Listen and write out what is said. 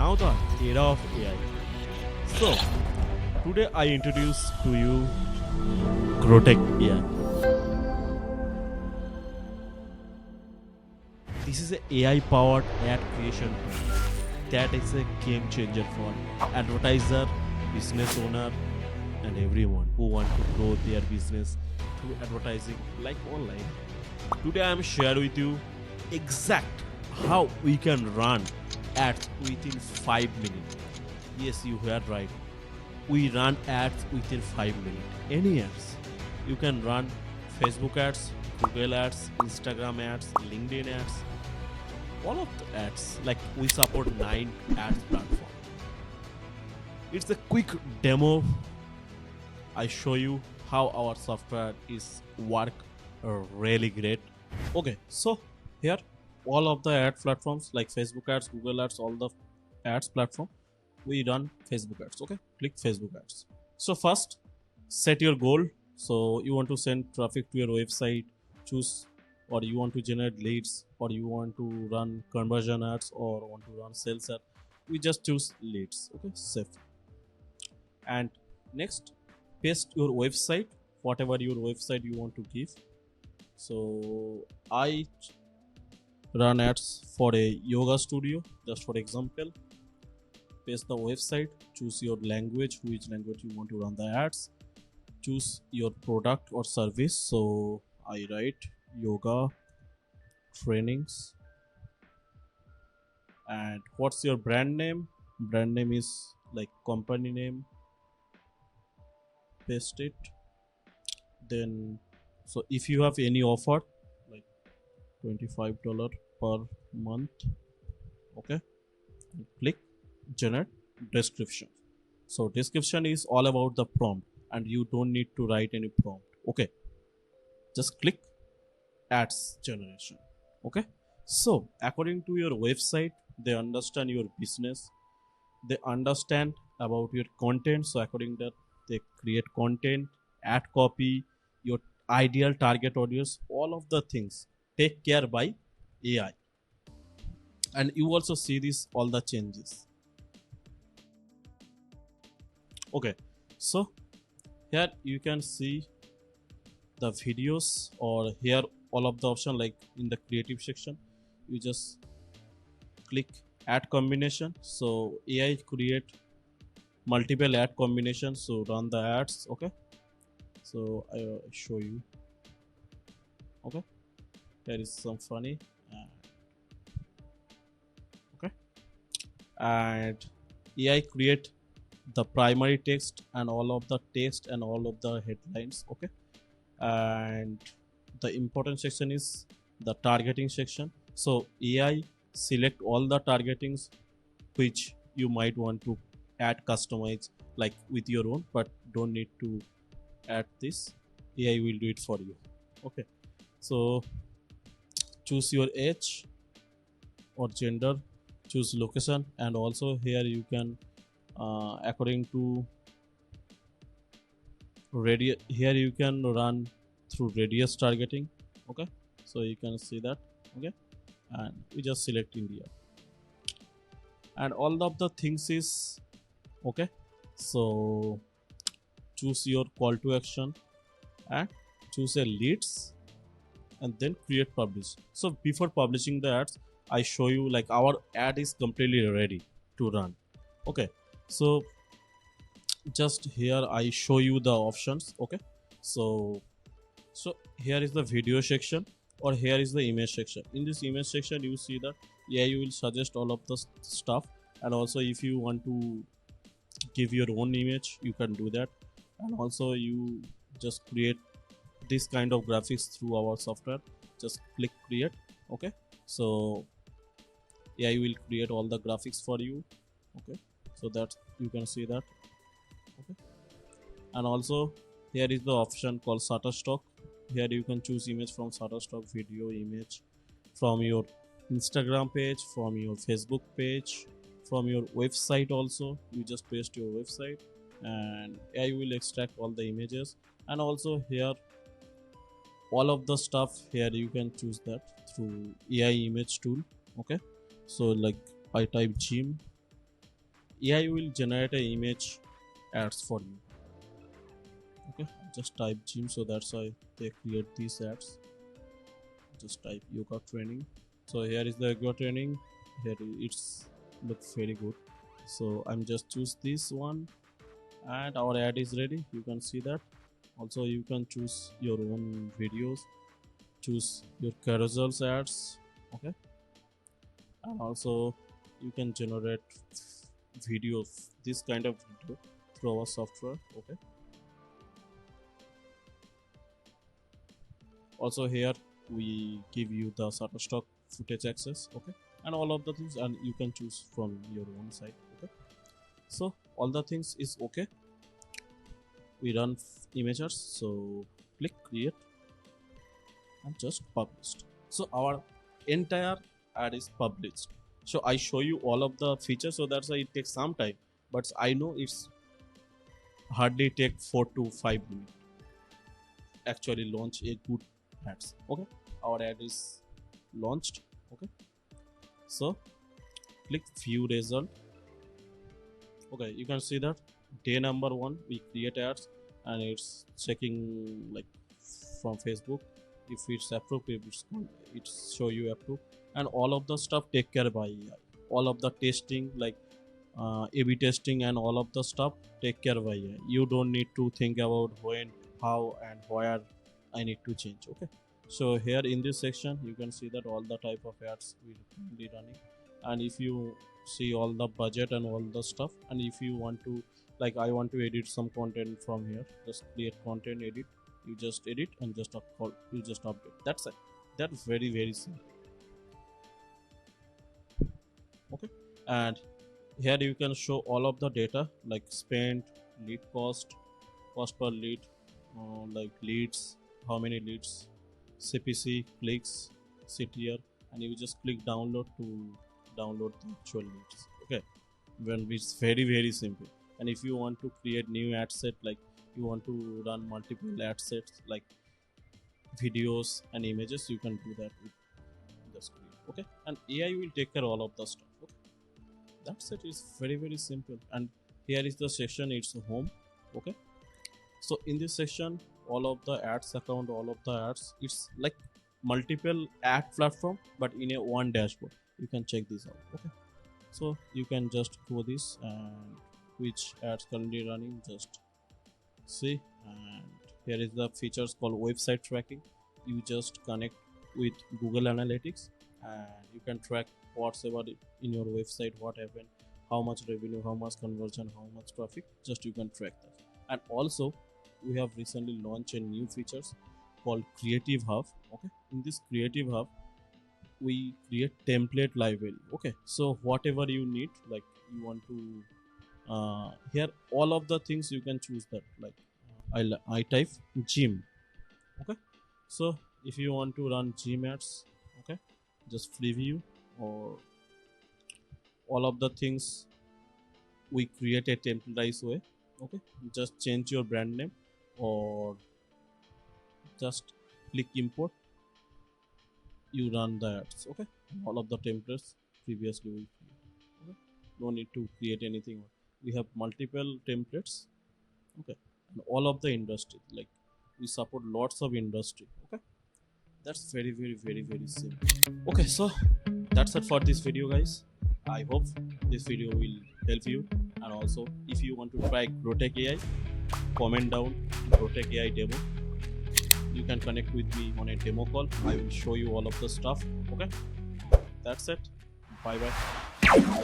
now the era of AI. So today I introduce to you growtake AI. This is a AI powered ad creation tool that is a game changer for advertiser, business owner, and everyone who want to grow their business through advertising like online. Today I am share with you exact how we can run ads within 5 minutes. Yes, you heard right. We run ads within 5 minutes. Any ads. You can run Facebook ads, Google ads, Instagram ads, LinkedIn ads, all of the ads. Like we support 9 ads platform. It's a quick demo. I show you how our software is work really great. Okay, so here all of the ad platforms like Facebook ads, Google ads, all the ads platform, we run Facebook ads. Okay, click Facebook ads. So first set your goal. So you want to send traffic to your website, choose, or you want to generate leads, or you want to run conversion ads, or want to run sales ads. We just choose leads. Okay, save. And next paste your website, whatever your website you want to give. So I run ads for a yoga studio, just for example. Paste the website, choose your language, which language you want to run the ads, choose your product or service. So I write yoga trainings. And what's your brand name? Brand name is like company name. Paste it. Then so if you have any offer like $25 per month, okay, click generate description. So description is all about the prompt and you don't need to write any prompt. Okay, just click ads generation. Okay, so according to your website, they understand your business, they understand about your content. So according to that, they create content, ad copy, your ideal target audience, all of the things take care by AI. And you also see this all the changes. Okay, so here you can see the videos, or here all of the option like in the creative section you just click ad combination. So AI create multiple ad combinations, so run the ads. Okay, so I show you. Okay, there is some funny okay, and AI create the primary text and all of the text and all of the headlines. Okay, and the important section is the targeting section. So AI select all the targetings which you might want to add, customize like with your own, but don't need to add this. AI will do it for you. Okay, so choose your age or gender, choose location, and also here you can according to radius, here you can run through radius targeting. Okay, so you can see that. Okay, and we just select India, and all of the things is okay. So choose your call to action and choose a leads and then create publish. So before publishing the ads, I show you like our ad is completely ready to run. Okay, so just here I show you the options. Okay, so here is the video section, or here is the image section. In this image section you see that AI will suggest all of the stuff, and also if you want to give your own image you can do that, and also you just create this kind of graphics through our software. Just click create. Okay, so AI will create all the graphics for you. Okay, so that you can see that. Okay, and also here is the option called Shutterstock. Here you can choose image from Shutterstock, video, image from your Instagram page, from your Facebook page, from your website. Also you just paste your website and AI will extract all the images. And also here all of the stuff here you can choose that through AI image tool. Okay, so like I type gym AI will generate an image ads for you. Okay, just type gym, so that's why they create these ads. Just type yoga training. So here is the yoga training. Here it's looks very good. So I'm just choose this one, and our ad is ready. You can see that. Also you can choose your own videos, choose your carousels ads. Okay, and also you can generate videos, this kind of video, through our software. Okay, also here we give you the Shutterstock footage access. Okay, and all of the things, and you can choose from your own site. Okay, so all the things is okay. We run images, so click create and just published. So our entire ad is published. So I show you all of the features, so that's why it takes some time, but I know it's hardly take 4 to 5 minutes actually launch a good ads. Okay, our ad is launched. Okay, so click view result. Okay, you can see that day number 1 we create ads, and it's checking like from Facebook if it's approved, if it's show you approved, and all of the stuff take care by AI. All of the testing like A/B testing and all of the stuff take care by AI. You don't need to think about when, how, and where I need to change. Okay, so here in this section you can see that all the type of ads will be running, and if you see all the budget and all the stuff, and if you want to, like I want to edit some content from here, just create content, edit, you just edit and just you just update. That's it. That's very simple. Okay, and here you can show all of the data like spent, lead cost, cost per lead, like leads, how many leads, CPC, clicks, CTR, and you just click download to download the actual leads. Okay, when it's very simple. And if you want to create new ad set, like you want to run multiple ad sets like videos and images, you can do that with the screen. Okay, and AI will take care all of the stuff. Okay, that's it. Is very simple. And here is the section, it's home. Okay, so in this section all of the ads account, all of the ads, it's like multiple ad platform but in a one dashboard. You can check this out. Okay, so you can just go this and which ads currently running, just see. And here is the features called website tracking. You just connect with Google Analytics and you can track whatever in your website, what happened, how much revenue, how much conversion, how much traffic, just you can track that. And also we have recently launched a new features called Creative Hub. Okay, in this Creative Hub we create template library. Okay, so whatever you need, like you want to here all of the things you can choose that, like I type gym. Okay, so if you want to run gym ads, okay, just preview, or all of the things we create a templatized way. Okay, just change your brand name or just click import, you run the ads. Okay, all of the templates previously we create. Okay, no need to create anything. We have multiple templates. Okay, and all of the industry, like we support lots of industry. Okay, that's very simple. Okay, so that's it for this video, guys. I hope this video will help you. And also if you want to try growtake AI, comment down growtake AI demo. You can connect with me on a demo call. I will show you all of the stuff. Okay, that's it. Bye bye.